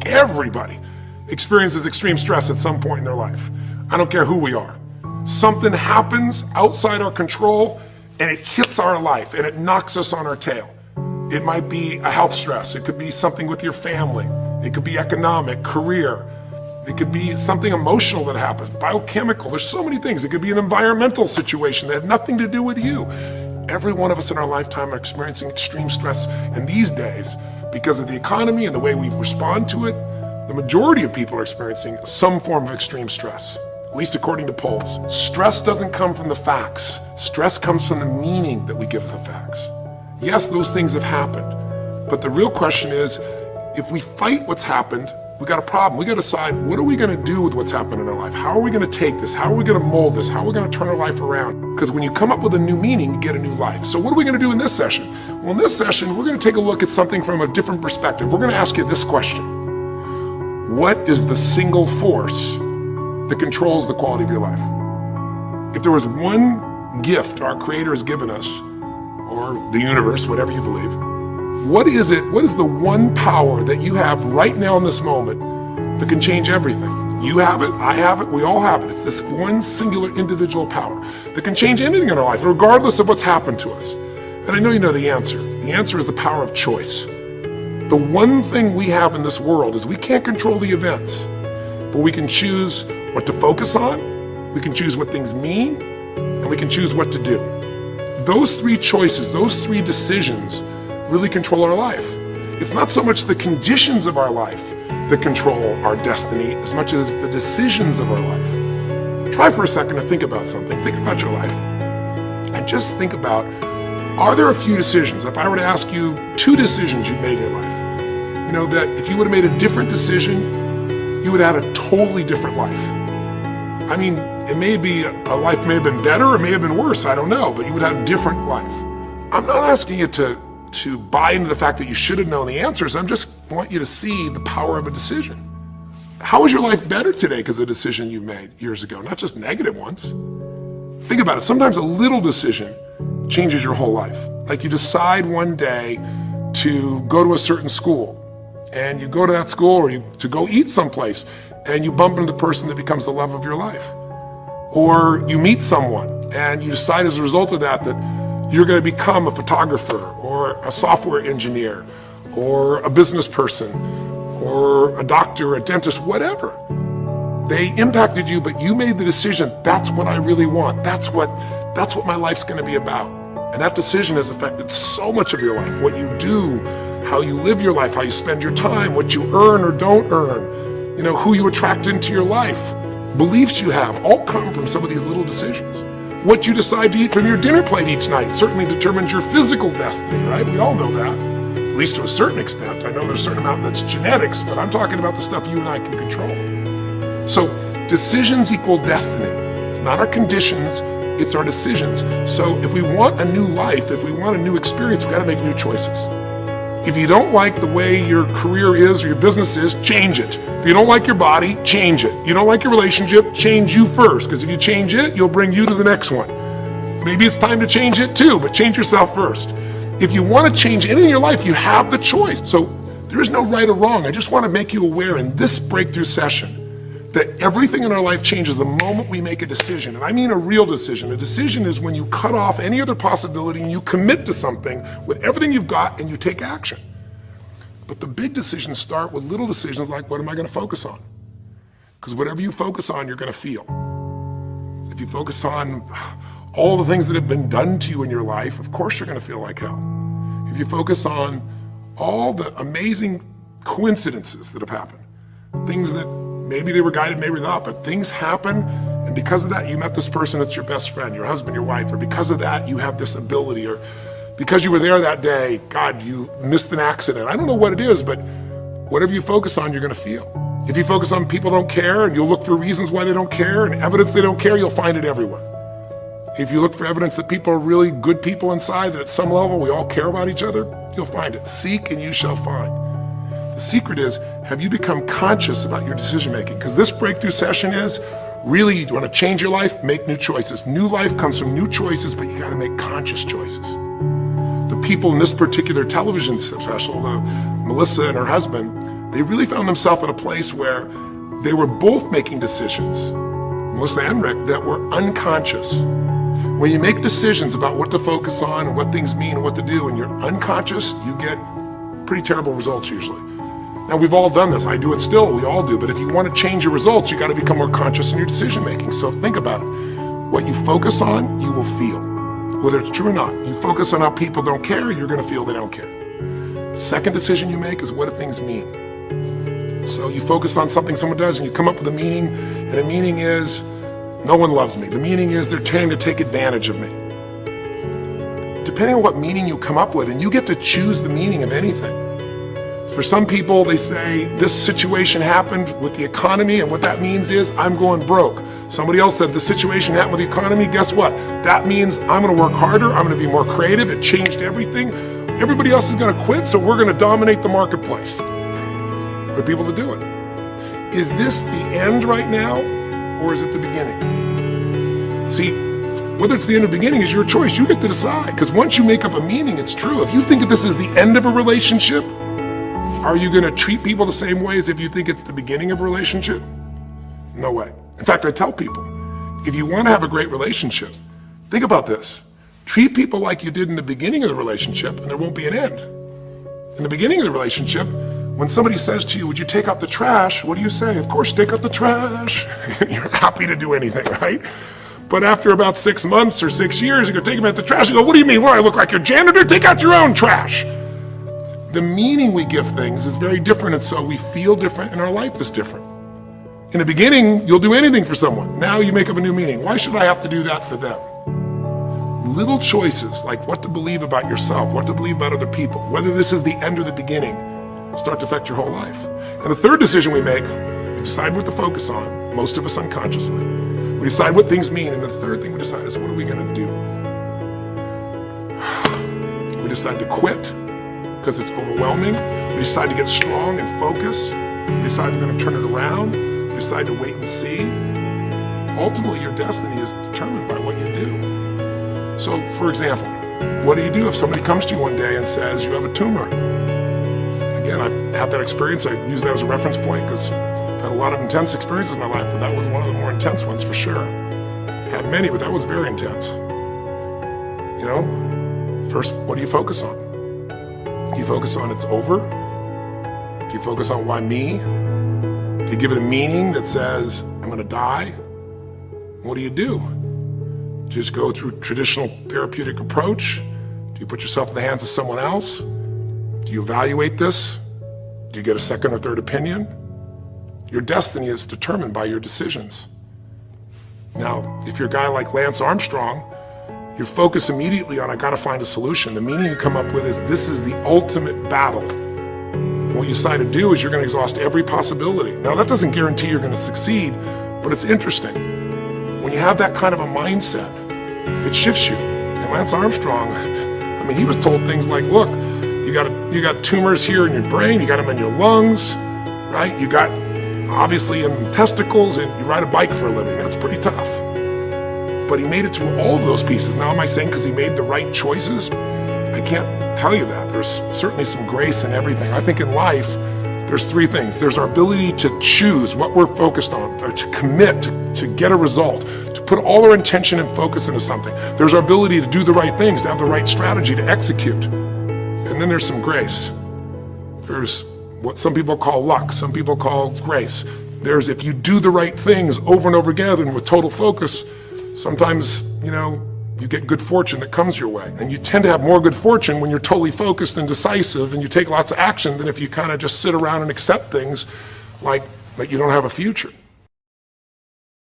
Everybody experiences extreme stress at some point in their life. I don't care who we are. Something happens outside our control and it hits our life and it knocks us on our tail. It might be a health stress. It could be something with your family. It could be economic, career. It could be something emotional that happens, biochemical. There's so many things. It could be an environmental situation that had nothing to do with you. Every one of us in our lifetime are experiencing extreme stress. And these days, because of the economy and the way we respond to it, the majority of people are experiencing some form of extreme stress, at least according to polls. Stress doesn't come from the facts. Stress comes from the meaning that we give the facts. Yes, those things have happened, but the real question is, if we fight what's happened, we got a problem. We got to decide, what are we going to do with what's happened in our life? How are we going to take this? How are we going to mold this? How are we going to turn our life around? Because when you come up with a new meaning, you get a new life. So what are we going to do in this session? Well, in this session, we're going to take a look at something from a different perspective. We're going to ask you this question. What is the single force that controls the quality of your life? If there was one gift our Creator has given us, or the universe, whatever you believe, what is it? What is the one power that you have right now in this moment that can change everything? You have it, I have it, we all have it. It's this one singular individual power that can change anything in our life, regardless of what's happened to us. And I know you know the answer. The answer is the power of choice. The one thing we have in this world is we can't control the events, but we can choose what to focus on, we can choose what things mean, and we can choose what to do. Those three choices, those three decisions really control our life. It's not so much the conditions of our life that control our destiny as much as the decisions of our life. Try for a second to think about something. Think about your life. And just think about, are there a few decisions? If I were to ask you 2 decisions you've made in your life, you know, that if you would have made a different decision, you would have had a totally different life. I mean, it may be, a life may have been better or may have been worse, I don't know, but you would have a different life. I'm not asking you to buy into the fact that you should have known the answers. I just want you to see the power of a decision. How is your life better today because of a decision you made years ago, not just negative ones? Think about it. Sometimes a little decision changes your whole life. Like you decide one day to go to a certain school, and you go to that school, or to go eat someplace, and you bump into the person that becomes the love of your life. Or you meet someone, and you decide as a result of that you're going to become a photographer or a software engineer or a business person or a doctor, a dentist, whatever. They impacted you, but you made the decision, that's what I really want. That's what my life's going to be about. And that decision has affected so much of your life, what you do, how you live your life, how you spend your time, what you earn or don't earn, you know, who you attract into your life. Beliefs you have all come from some of these little decisions. What you decide to eat from your dinner plate each night certainly determines your physical destiny, right? We all know that, at least to a certain extent. I know there's a certain amount that's genetics, but I'm talking about the stuff you and I can control. So decisions equal destiny. It's not our conditions, it's our decisions. So if we want a new life, if we want a new experience, we've got to make new choices. If you don't like the way your career is or your business is, change it. If you don't like your body, change it. You don't like your relationship, change you first, because if you change it, you'll bring you to the next one. Maybe it's time to change it too, but change yourself first. If you want to change anything in your life, you have the choice. So there is no right or wrong. I just want to make you aware in this breakthrough session that everything in our life changes the moment we make a decision. And I mean a real decision. A decision is when you cut off any other possibility and you commit to something with everything you've got and you take action. But the big decisions start with little decisions like, what am I going to focus on? Because whatever you focus on, you're going to feel. If you focus on all the things that have been done to you in your life, of course you're going to feel like hell. If you focus on all the amazing coincidences that have happened, things that maybe they were guided, maybe not, but things happen, and because of that, you met this person that's your best friend, your husband, your wife, or because of that, you have this ability, or because you were there that day, God, you missed an accident. I don't know what it is, but whatever you focus on, you're going to feel. If you focus on people don't care, and you'll look for reasons why they don't care, and evidence they don't care, you'll find it everywhere. If you look for evidence that people are really good people inside, that at some level we all care about each other, you'll find it. Seek and you shall find. The secret is, have you become conscious about your decision making? Because this breakthrough session is, really, you want to change your life, make new choices. New life comes from new choices, but you got to make conscious choices. The people in this particular television special, Melissa and her husband, they really found themselves in a place where they were both making decisions, Melissa and Rick, that were unconscious. When you make decisions about what to focus on and what things mean and what to do, and you're unconscious, you get pretty terrible results usually. Now, we've all done this. I do it still. We all do. But if you want to change your results, you got to become more conscious in your decision making. So think about it. What you focus on, you will feel. Whether it's true or not. You focus on how people don't care, you're going to feel they don't care. Second decision you make is what do things mean. So you focus on something someone does and you come up with a meaning, and the meaning is no one loves me. The meaning is they're trying to take advantage of me. Depending on what meaning you come up with, and you get to choose the meaning of anything. For some people, they say this situation happened with the economy, and what that means is I'm going broke. Somebody else said the situation happened with the economy. Guess what? That means I'm going to work harder. I'm going to be more creative. It changed everything. Everybody else is going to quit, so we're going to dominate the marketplace. There are people that do it. Is this the end right now, or is it the beginning? See, whether it's the end or beginning is your choice. You get to decide, because once you make up a meaning, it's true. If you think that this is the end of a relationship, are you going to treat people the same way as if you think it's the beginning of a relationship? No way. In fact, I tell people, if you want to have a great relationship, think about this. Treat people like you did in the beginning of the relationship, and there won't be an end. In the beginning of the relationship, when somebody says to you, would you take out the trash? What do you say? Of course, take out the trash. You're happy to do anything, right? But after about 6 months or 6 years, you go take them out the trash. You go, what do you mean? What, I look like your janitor? Take out your own trash. The meaning we give things is very different, and so we feel different, and our life is different. In the beginning, you'll do anything for someone. Now you make up a new meaning. Why should I have to do that for them? Little choices, like what to believe about yourself, what to believe about other people, whether this is the end or the beginning, start to affect your whole life. And the third decision we make, we decide what to focus on, most of us unconsciously. We decide what things mean, and the third thing we decide is what are we going to do? We decide to quit, because it's overwhelming. We decide to get strong and focus. We decide we're going to turn it around. We decide to wait and see. Ultimately, your destiny is determined by what you do. So, for example, what do you do if somebody comes to you one day and says you have a tumor? Again, I've had that experience. I use that as a reference point because I've had a lot of intense experiences in my life, but that was one of the more intense ones for sure. Had many, but that was very intense. You know, first, what do you focus on? Do you focus on it's over? Do you focus on why me? Do you give it a meaning that says, I'm going to die? What do? Do you just go through traditional therapeutic approach? Do you put yourself in the hands of someone else? Do you evaluate this? Do you get a second or third opinion? Your destiny is determined by your decisions. Now, if you're a guy like Lance Armstrong, you focus immediately on, I gotta find a solution. The meaning you come up with is, this is the ultimate battle. And what you decide to do is you're gonna exhaust every possibility. Now that doesn't guarantee you're gonna succeed, but it's interesting. When you have that kind of a mindset, it shifts you. And Lance Armstrong, I mean, he was told things like, look, you got tumors here in your brain, you got them in your lungs, right? You got, obviously, in testicles, and you ride a bike for a living. That's pretty tough. But he made it through all of those pieces. Now, am I saying because he made the right choices? I can't tell you that. There's certainly some grace in everything. I think in life, there's three things. There's our ability to choose what we're focused on, or to commit, to get a result, to put all our intention and focus into something. There's our ability to do the right things, to have the right strategy, to execute. And then there's some grace. There's what some people call luck, some people call grace. There's if you do the right things over and over again and with total focus, sometimes, you know, you get good fortune that comes your way. And you tend to have more good fortune when you're totally focused and decisive and you take lots of action than if you kind of just sit around and accept things like that you don't have a future.